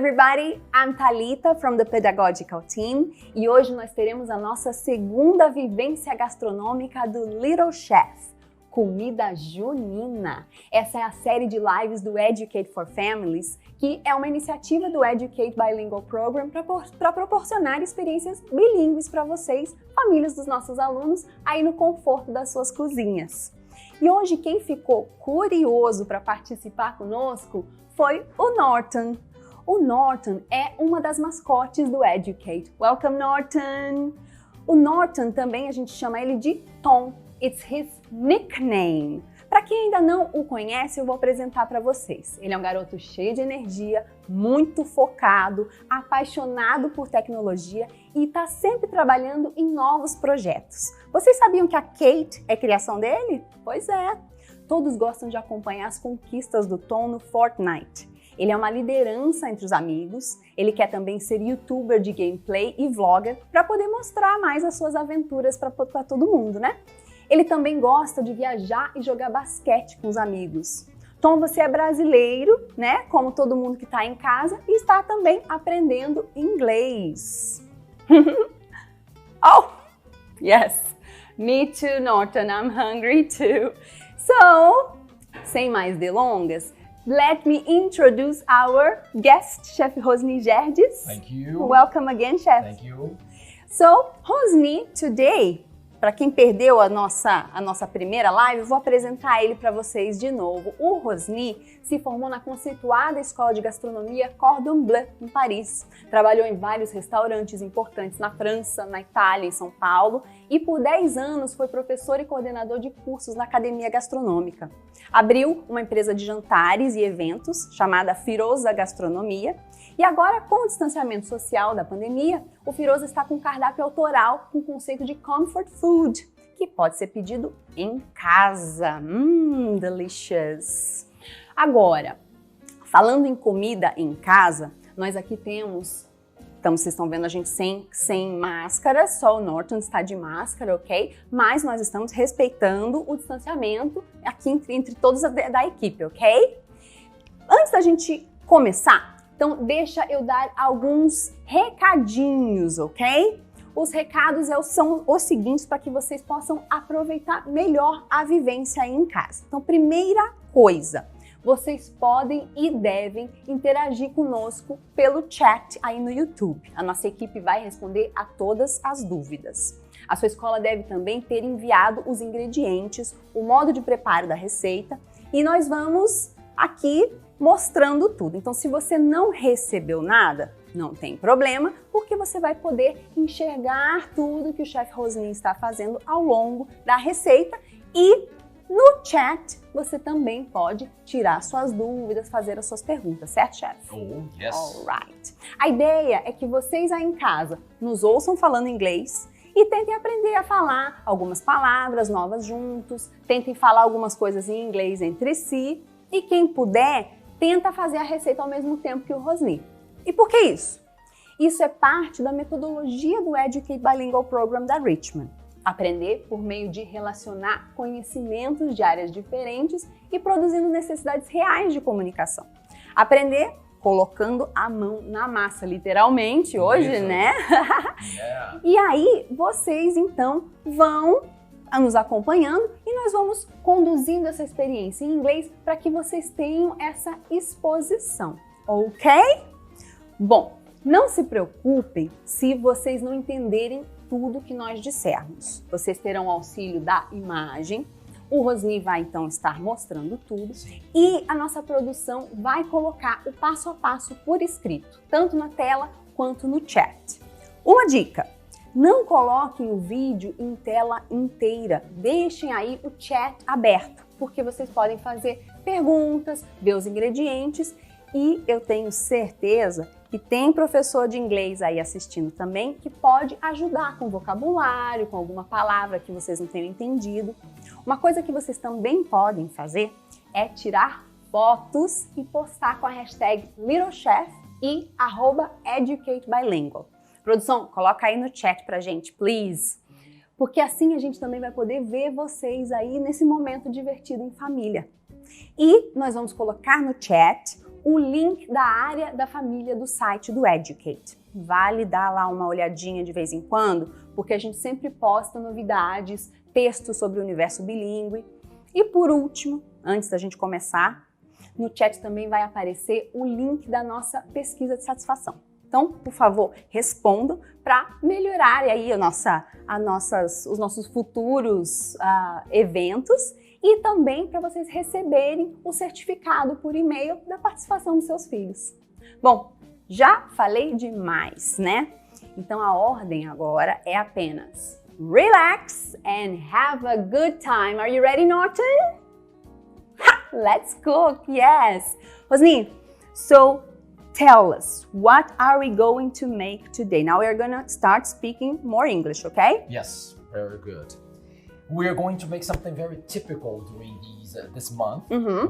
everybody, I'm Thalita from the Pedagogical Team e hoje nós teremos a nossa segunda vivência gastronômica do Little Chef, Comida Junina. Essa é a série de lives do Educate for Families, que é uma iniciativa do Educate Bilingual Program para proporcionar experiências bilíngues para vocês, famílias dos nossos alunos, aí no conforto das suas cozinhas. E hoje quem ficou curioso para participar conosco foi o Norton. O Norton é uma das mascotes do Educate. Welcome, Norton! O Norton também a gente chama ele de Tom. It's his nickname. Para quem ainda não o conhece, eu vou apresentar para vocês. Ele é um garoto cheio de energia, muito focado, apaixonado por tecnologia e está sempre trabalhando em novos projetos. Vocês sabiam que a Kate é criação dele? Pois é. Todos gostam de acompanhar as conquistas do Tom no Fortnite. Ele é uma liderança entre os amigos, ele quer também ser youtuber de gameplay e vlogger para poder mostrar mais as suas aventuras para todo mundo, né? Ele também gosta de viajar e jogar basquete com os amigos. Tom, você é brasileiro, né? Como todo mundo que está em casa e está também aprendendo inglês. Oh, yes, me too, Norton, I'm hungry too. So, sem mais delongas, let me introduce our guest, Chef Rosny Gerdes. Thank you. Welcome again, Chef. Thank you. So, Rosny, today, para quem perdeu a nossa primeira live, eu vou apresentar ele para vocês de novo. O Rosny se formou na conceituada Escola de Gastronomia Cordon Bleu, em Paris. Trabalhou em vários restaurantes importantes na França, na Itália, em São Paulo e por 10 anos foi professor e coordenador de cursos na Academia Gastronômica. Abriu uma empresa de jantares e eventos chamada Firoza Gastronomia. E agora, com o distanciamento social da pandemia, o Firoza está com um cardápio autoral com o conceito de comfort food, que pode ser pedido em casa. Delicious! Agora, falando em comida em casa, nós aqui temos, então vocês estão vendo a gente sem máscara, só o Norton está de máscara, ok? Mas nós estamos respeitando o distanciamento aqui entre todos da equipe, ok? Antes da gente começar, então, deixa eu dar alguns recadinhos, ok? Os recados são os seguintes para que vocês possam aproveitar melhor a vivência aí em casa. Então, primeira coisa, vocês podem e devem interagir conosco pelo chat aí no YouTube. A nossa equipe vai responder a todas as dúvidas. A sua escola deve também ter enviado os ingredientes, o modo de preparo da receita e nós vamos aqui mostrando tudo. Então, se você não recebeu nada, não tem problema, porque você vai poder enxergar tudo que o Chef Rosny está fazendo ao longo da receita e no chat você também pode tirar suas dúvidas, fazer as suas perguntas, certo, Chef? Oh, yes. Alright. A ideia é que vocês aí em casa nos ouçam falando inglês e tentem aprender a falar algumas palavras novas juntos, tentem falar algumas coisas em inglês entre si e quem puder, tenta fazer a receita ao mesmo tempo que o Rosny. E por que isso? Isso é parte da metodologia do Educate Bilingual Program da Richmond. Aprender por meio de relacionar conhecimentos de áreas diferentes e produzindo necessidades reais de comunicação. Aprender colocando a mão na massa, literalmente, hoje, né? Yeah. E aí, vocês então vão nos acompanhando e nós vamos conduzindo essa experiência em inglês para que vocês tenham essa exposição, ok? Bom, não se preocupem se vocês não entenderem tudo que nós dissermos. Vocês terão auxílio da imagem, o Rosny vai então estar mostrando tudo e a nossa produção vai colocar o passo a passo por escrito, tanto na tela quanto no chat. Uma dica! Não coloquem o vídeo em tela inteira, deixem aí o chat aberto, porque vocês podem fazer perguntas, ver os ingredientes e eu tenho certeza que tem professor de inglês aí assistindo também que pode ajudar com vocabulário, com alguma palavra que vocês não tenham entendido. Uma coisa que vocês também podem fazer é tirar fotos e postar com a hashtag LittleChef e @EducateBilingual. Produção, coloca aí no chat pra gente, please. Porque assim a gente também vai poder ver vocês aí nesse momento divertido em família. E nós vamos colocar no chat o link da área da família do site do Educate. Vale dar lá uma olhadinha de vez em quando, porque a gente sempre posta novidades, textos sobre o universo bilíngue. E por último, antes da gente começar, no chat também vai aparecer o link da nossa pesquisa de satisfação. Então, por favor, respondam para melhorar aí os nossos futuros eventos e também para vocês receberem o certificado por e-mail da participação dos seus filhos. Bom, já falei demais, né? Então a ordem agora é apenas relax and have a good time. Are you ready, Norton? Let's cook, yes. Rosni, so tell us, what are we going to make today? Now we are going to start speaking more English, okay? Yes, very good. We are going to make something very typical during this month,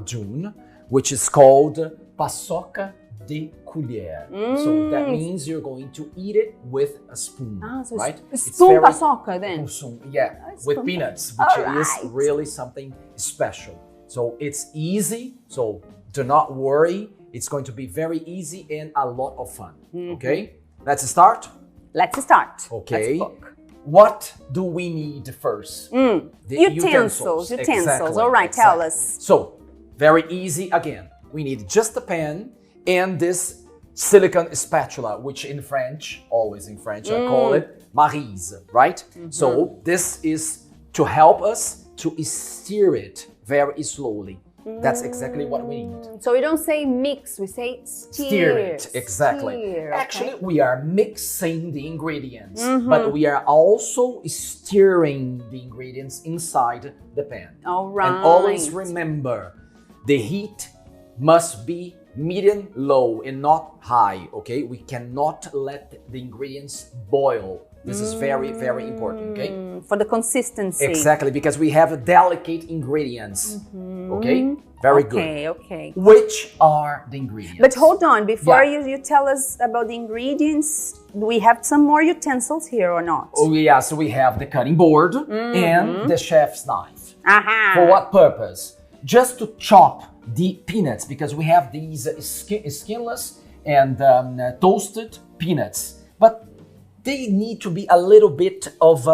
June, which is called paçoca de colher. So that means you're going to eat it with a spoon, so right? Spoon paçoca then? Yeah, with peanuts, which is really something special. So it's easy, so do not worry. It's going to be very easy and a lot of fun, okay? Let's start? Let's start. Okay. Let's cook. What do we need first? The Utensils. Exactly. All right, tell us. So, very easy again. We need just a pan and this silicone spatula, which in French, always in French, I call it marise, right? So this is to help us to stir it very slowly. That's exactly what we need. So we don't say mix, we say Stir it, exactly. Stir, Actually, we are mixing the ingredients, but we are also stirring the ingredients inside the pan. All right. And always remember, the heat must be medium low and not high, okay? We cannot let the ingredients boil. This is very, very important, okay? For the consistency. Exactly, because we have delicate ingredients, okay? Very good. Okay. Which are the ingredients? But hold on, before you tell us about the ingredients, do we have some more utensils here or not? Oh yeah, so we have the cutting board and the chef's knife. Aha. For what purpose? Just to chop the peanuts, because we have these skinless and toasted peanuts. But they need to be a little bit of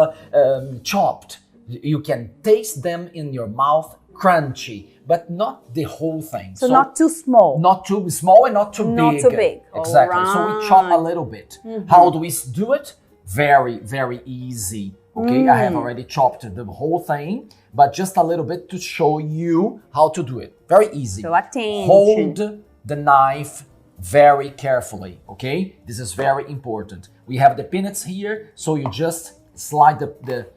chopped. You can taste them in your mouth, crunchy, but not the whole thing. So not too small. Not too small and not too big. Not too big. Exactly. All So we chop a little bit. How do we do it? Very, very easy. Okay, I have already chopped the whole thing, but just a little bit to show you how to do it. Very easy. So attention. Hold the knife very carefully, okay? This is very important. We have the peanuts here, so you just slide the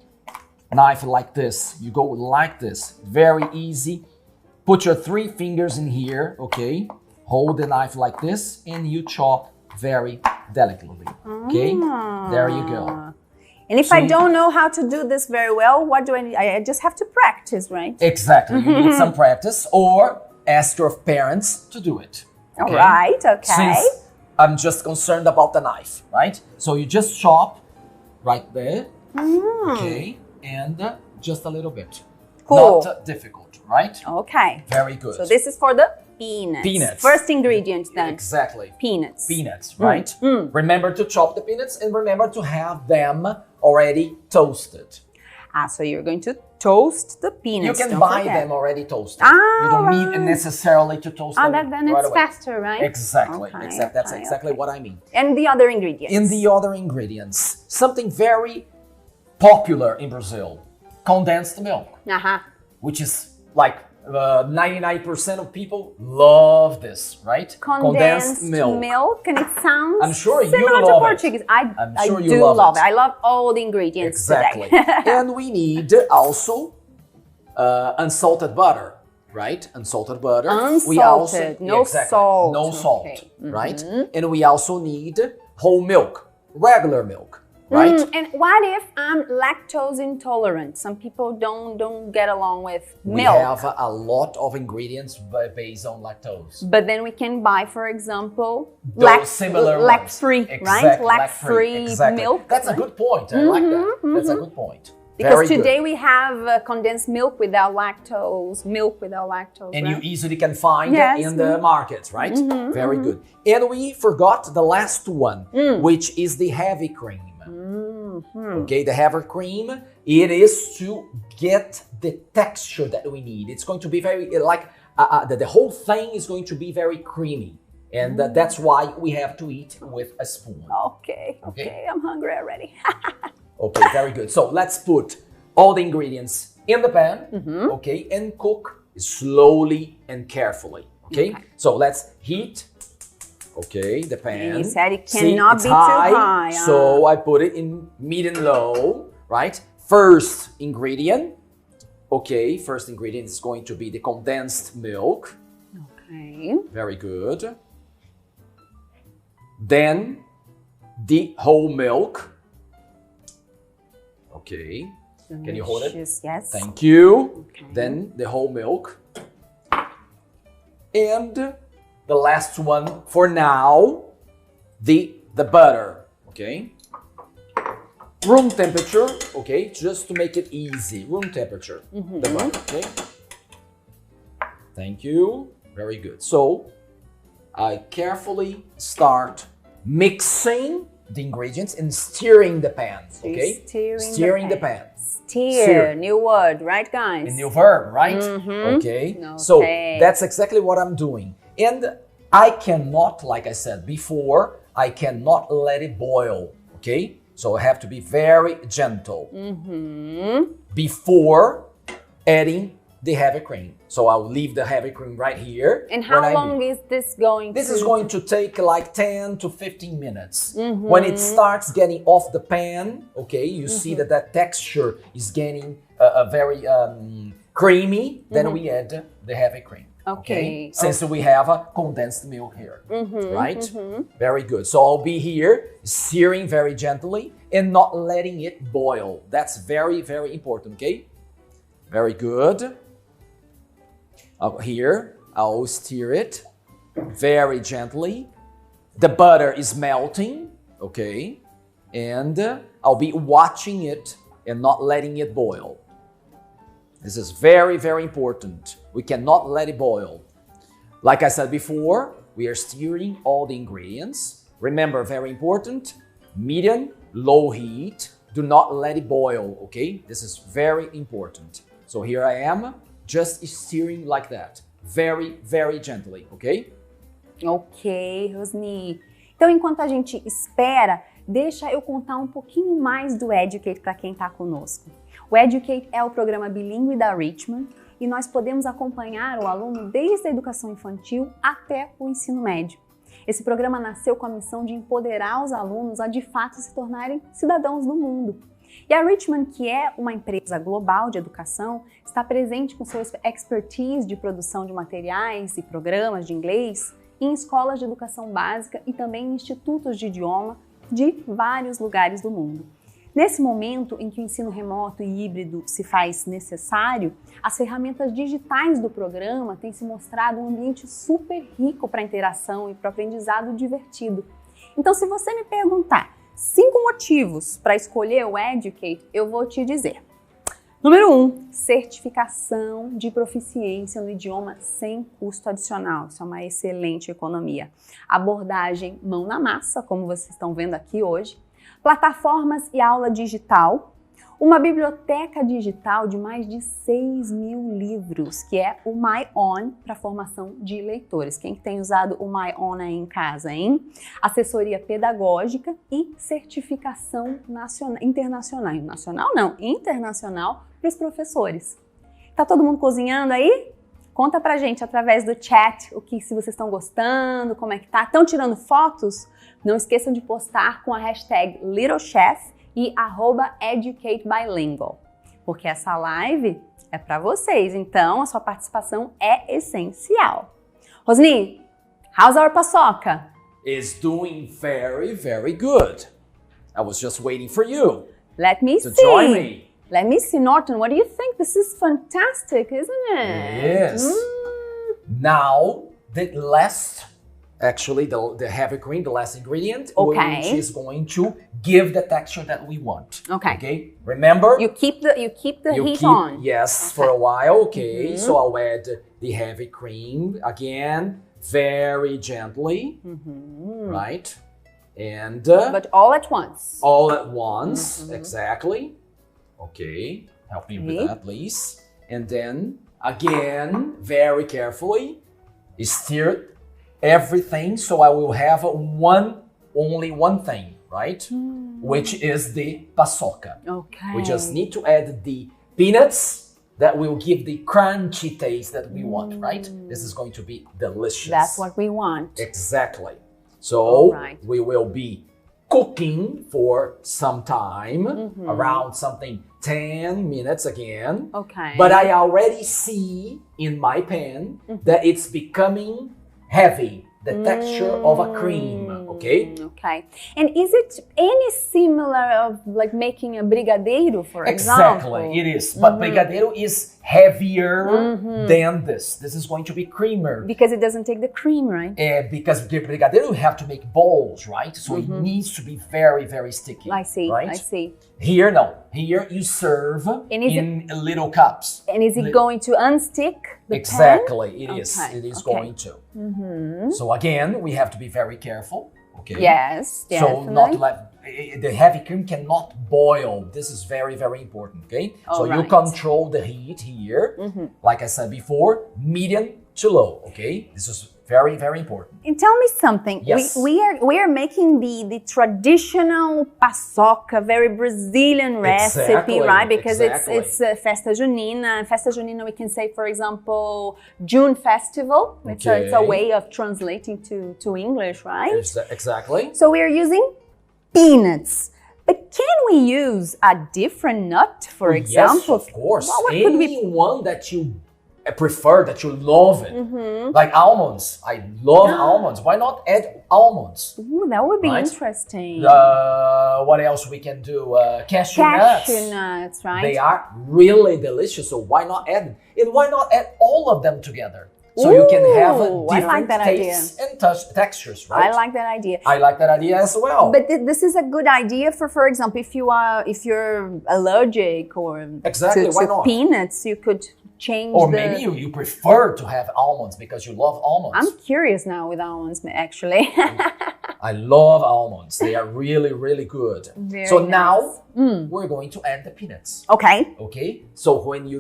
knife like this. You go like this, very easy. Put your 3 fingers in here, okay? Hold the knife like this, and you chop very delicately, okay? There you go. And if I don't know how to do this very well, what do I need? I just have to practice, right? Exactly. You need some practice, or ask your parents to do it. Okay? All right, okay. Since I'm just concerned about the knife, right? So you just chop right there, okay? And just a little bit. Cool. Not difficult, right? Okay. Very good. So this is for the peanuts. Peanuts. First ingredient then. Exactly. Peanuts. Peanuts, right? Remember to chop the peanuts and remember to have them already toasted. So you're going to toast the peanuts. You can don't buy forget. them already toasted. You don't need necessarily to toast them Then right it's away. faster, right? Exactly. Okay, That's exactly what I mean. And the other ingredients. In the other ingredients, something very popular in Brazil, condensed milk, which is like 99% of people love this, right? Condensed milk, and it sounds I'm sure you similar to love Portuguese. it. I sure you do love it. I love all the ingredients Exactly. today. And we need also unsalted butter, right? Unsalted butter. Unsalted, no salt. No salt, Okay. right? And we also need whole milk, regular milk. Right? And what if I'm lactose intolerant? Some people don't get along with milk. We have a lot of ingredients based on lactose. But then we can buy, for example, similar lact-free, ones. right? Exactly, Lact-free exactly. milk. That's a good point. I like that. That's a good point. Because today we have condensed milk without lactose, And right? you easily can find it in the markets, right? Very good. And we forgot the last one, which is the heavy cream. Okay, the heavy cream, it is to get the texture that we need. It's going to be very, the whole thing is going to be very creamy. And that's why we have to eat with a spoon. Okay, I'm hungry already. Okay, very good. So let's put all the ingredients in the pan, okay, and cook slowly and carefully, okay? So let's heat, okay, the pan. You said it cannot be too high. So I put it in medium low, right? First ingredient, okay, first ingredient is going to be the condensed milk. Okay. Very good. Then the whole milk. Okay. Can you hold it? Yes. Thank you. Okay. Then the whole milk. And the last one for now, the butter. Okay. Room temperature. Okay, just to make it easy. Room temperature. The butter. Okay. Thank you. Very good. So I carefully start mixing the ingredients and stirring the pan. Okay, stirring the pan. Stir, new word, right, guys? A new verb, right? Okay. So that's exactly what I'm doing. And I cannot, like I said before, I cannot let it boil. Okay. So I have to be very gentle before adding the heavy cream. So I'll leave the heavy cream right here. And how long is this going to? This is going to take like 10 to 15 minutes. When it starts getting off the pan, okay, you see that that texture is getting very creamy, then we add the heavy cream. Okay. Since we have a condensed milk here, right? Very good. So I'll be here stirring very gently and not letting it boil. That's very, very important, okay? Very good. Here, I'll stir it very gently. The butter is melting, okay? And I'll be watching it and not letting it boil. This is very, very important. We cannot let it boil. Like I said before, we are stirring all the ingredients. Remember, very important, medium, low heat. Do not let it boil, okay? This is very important. So here I am, just stirring like that. Very, very gently, okay? Ok, Rosni. Então, enquanto a gente espera, deixa eu contar um pouquinho mais do Educate para quem está conosco. O Educate é o programa bilíngue da Richmond e nós podemos acompanhar o aluno desde a educação infantil até o ensino médio. Esse programa nasceu com a missão de empoderar os alunos a de fato se tornarem cidadãos do mundo. E a Richmond, que é uma empresa global de educação, está presente com sua expertise de produção de materiais e programas de inglês em escolas de educação básica e também em institutos de idioma de vários lugares do mundo. Nesse momento em que o ensino remoto e híbrido se faz necessário, as ferramentas digitais do programa têm se mostrado um ambiente super rico para interação e para aprendizado divertido. Então, se você me perguntar 5 motivos para escolher o Educate, eu vou te dizer. Número 1, certificação de proficiência no idioma sem custo adicional. Isso é uma excelente economia. Abordagem mão na massa, como vocês estão vendo aqui hoje. Plataformas e aula digital. Uma biblioteca digital de mais de 6.000 livros, que é o My On para formação de leitores. Quem tem usado o My On aí em casa, hein? Assessoria pedagógica e certificação internacional. Nacional não, internacional para os professores. Tá todo mundo cozinhando aí? Conta pra gente através do chat se vocês estão gostando, como é que tá. Estão tirando fotos? Não esqueçam de postar com a hashtag LittleChef e @EducateBilingual, porque essa live é para vocês, então a sua participação é essencial. Rosni, how's our paçoca? It's doing very, very good. I was just waiting for you. Let me to see. Join me. Let me see, Norton, what do you think? This is fantastic, isn't it? Yes. Now, the last Actually, the heavy cream, the last ingredient, Okay. which is going to give the texture that we want. Okay. Okay. Remember, You keep the heat on. Yes, for a while. Okay. So I'll add the heavy cream again, very gently, right? And But all at once. all at once, exactly. Okay. Help me with that, please. And then again, very carefully, stir everything, so I will have only one thing, right? Which is the paçoca. Okay. We just need to add the peanuts that will give the crunchy taste that we want, right? This is going to be delicious. That's what we want. Exactly. So right. we will be cooking for some time, around something 10 minutes again. Okay. But I already see in my pan that it's becoming heavy, the texture of a cream, okay? Okay. And is it any similar of like making a brigadeiro, for example? Exactly, it is. But brigadeiro is heavier than this. This is going to be creamer. Because it doesn't take the cream, right? Because the brigadeiro, you have to make balls, right? So it needs to be very, very sticky. I see, right? I see. Here, no. Here you serve in little cups. And is it going to unstick the Exactly, pan? it is. Okay, It is okay. going to. So again, we have to be very careful. Okay. Yes, So definitely. not let the heavy cream cannot boil. This is very, very important. Okay. So you right. control the heat here. Like I said before, medium to low. Okay. This is very, very important. And tell me something. Yes. We are making the traditional paçoca, very Brazilian recipe, Exactly, right? Because exactly. it's Festa Junina. Festa Junina, we can say, for example, June Festival. It's a Okay. way of translating to English, right? Exactly. So we are using peanuts. But can we use a different nut, for example? Yes, of course. What could we? Anyone that you prefer, that you love it. Like almonds. I love almonds. Why not add almonds? Ooh, that would be Right. interesting. What else we can do? Cashew nuts. Cashew nuts, right? They are really delicious, so why not add them? And why not add all of them together? So you can have Ooh, I like different that tastes and textures, right? I like that idea. I like that idea as well. But this is a good idea for example, if you're allergic or Exactly, to why not? peanuts, you could change Or the. maybe you prefer to have almonds because you love almonds. I'm curious now with almonds, actually. I love almonds. They are really, really good. Very so nice. now we're going to add the peanuts. Okay. Okay? So when you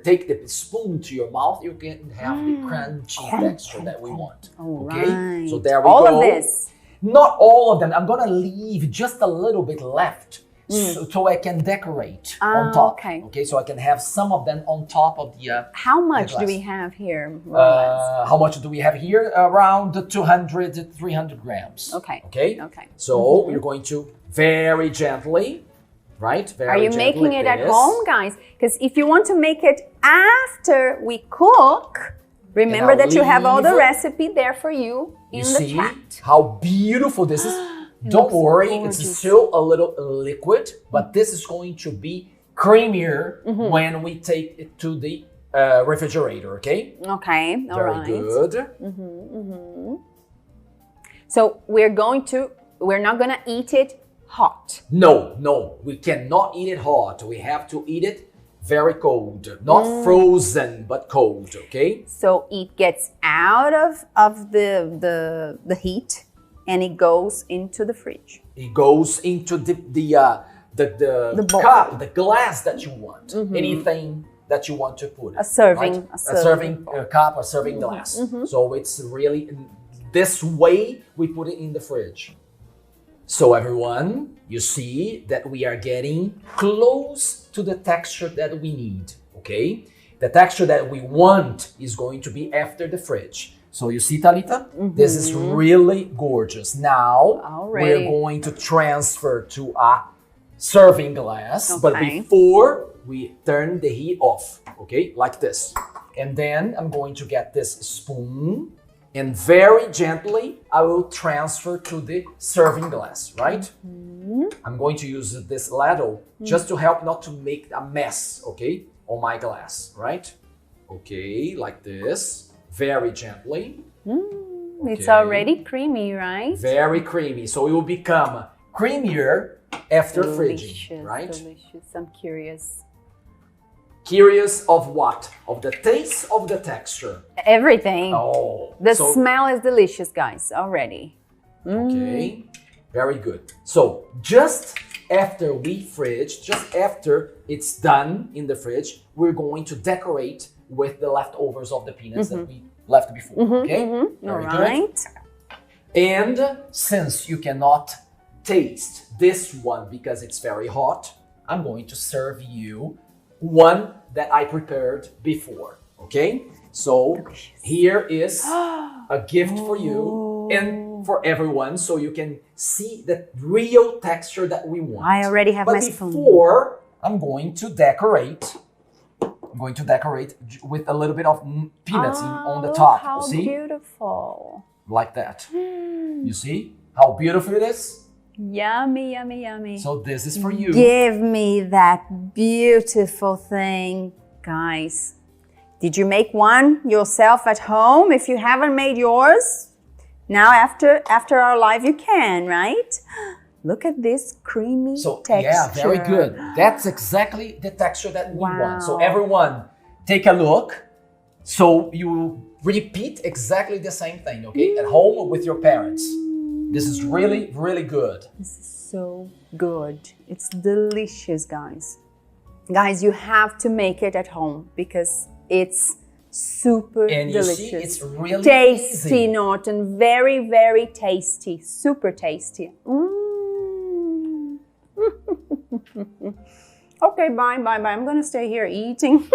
take the spoon to your mouth, you can have the crunchy texture that we want. Okay? Right. So there we all go. of this. Not all of them. I'm going to leave just a little bit left so I can decorate on top. Okay. Okay? So I can have some of them on top of the How much do glass. we have here? more or less? how much do we have here? Around 200 to 300 grams. Okay. Okay? Okay. So we're going to very gently, right? Very Are you gently making like it at this. home, guys? Because if you want to make it after we cook, remember I'll that you have all the leave- recipe there for you in You the see chat. how beautiful this is? Don't looks worry, gorgeous. it's still a little liquid, but this is going to be creamier when we take it to the refrigerator, okay? Okay, all Very right. good. So we're not gonna eat it hot. No, we cannot eat it hot. We have to eat it very cold. Not frozen, but cold, okay? So it gets out of the heat and it goes into the fridge. It goes into the bowl. cup, the glass that you want. Anything that you want to put. A serving- right? a a serving cup, a serving glass. So it's really this way we put it in the fridge. So everyone, you see that we are getting close to the texture that we need, okay? The texture that we want is going to be after the fridge. So you see, Talita, this is really gorgeous. Now Already. we're going to transfer to a serving glass, but Okay. before we turn the heat off, okay? Like this. And then I'm going to get this spoon and very gently, I will transfer to the serving glass, right? I'm going to use this ladle just to help not to make a mess, okay? On my glass, right? Okay, like this, very gently. It's already creamy, right? Very creamy. So it will become creamier after fridging, right? Delicious. I'm curious. Curious of what? Of the taste, of the texture? Everything. Oh. The smell is delicious, guys, already. Okay, very good. So just after we fridge, just after it's done in the fridge, we're going to decorate with the leftovers of the peanuts that we left before, okay? Very good. And since you cannot taste this one because it's very hot, I'm going to serve you one that I prepared before, okay? So here is a gift for you and for everyone so you can see the real texture that we want. I already have my spoon. But before, I'm going to decorate with a little bit of peanuts on the top. How See? Beautiful. Like that. You see how beautiful it is? Yummy, yummy, yummy. So this is for you. Give me that beautiful thing, guys. Did you make one yourself at home? If you haven't made yours, now after our live you can, right? Look at this creamy texture. Yeah, very good. That's exactly the texture that we want. So everyone, take a look. So you repeat exactly the same thing, okay? At home with your parents. This is really, really good. This is so good. It's delicious, guys. Guys, you have to make it at home because it's super delicious. You see, it's really tasty, easy. Norton. Very, very tasty. Super tasty. Okay, bye. I'm gonna stay here eating.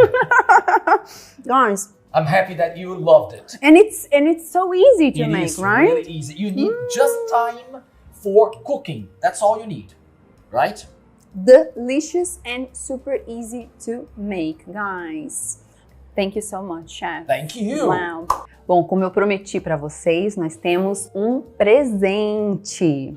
Guys, I'm happy that you loved it. And it's so easy to make, right? It's really easy. You need just time for cooking. That's all you need, right? Delicious and super easy to make, guys. Thank you so much, chef. Thank you. Wow. Bom, como eu prometi para vocês, nós temos um presente.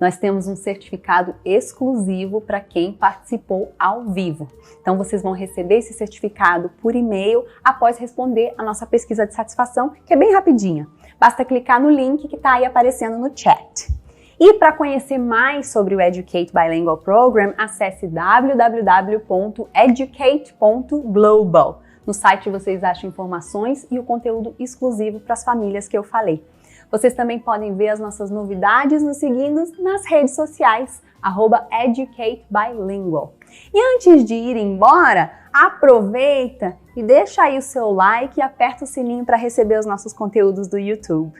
Nós temos um certificado exclusivo para quem participou ao vivo. Então vocês vão receber esse certificado por e-mail após responder a nossa pesquisa de satisfação, que é bem rapidinha. Basta clicar no link que está aí aparecendo no chat. E para conhecer mais sobre o Educate Bilingual Program, acesse www.educate.global. No site vocês acham informações e o conteúdo exclusivo para as famílias que eu falei. Vocês também podem ver as nossas novidades nos seguindo nas redes sociais, @educatebilingual. E antes de ir embora, aproveita e deixa aí o seu like e aperta o sininho para receber os nossos conteúdos do YouTube.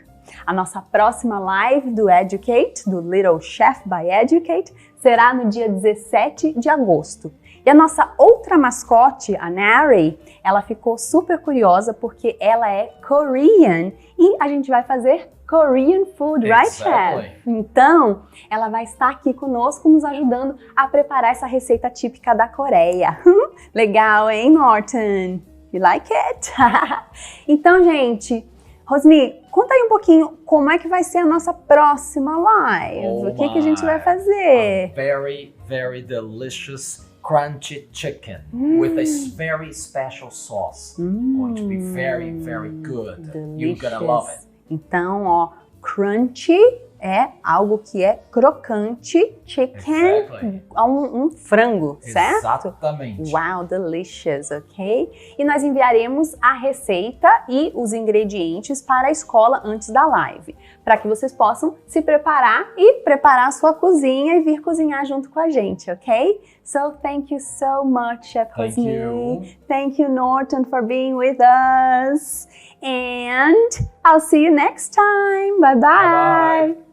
A nossa próxima live do Educate, do Little Chef by Educate, será no dia 17 de agosto. E a nossa outra mascote, a Nari, ela ficou super curiosa porque ela é Korean e a gente vai fazer Korean food, right, chef? Então, ela vai estar aqui conosco nos ajudando a preparar essa receita típica da Coreia. Legal, hein, Norton? You like it? Então, gente, Rosni, conta aí um pouquinho como é que vai ser a nossa próxima live. O que a gente vai fazer? A very, very delicious crunchy chicken with a very special sauce. Going to be very, very good. Delicious. You're gonna love it. Então, ó, crunchy é algo que é crocante, chicken, um frango, certo? Exatamente. Wow, delicious, ok? E nós enviaremos a receita e os ingredientes para a escola antes da live, para que vocês possam se preparar e preparar a sua cozinha e vir cozinhar junto com a gente, ok? So, thank you so much, Chef Rosni. Thank you, Norton, for being with us. And I'll see you next time. Bye-bye.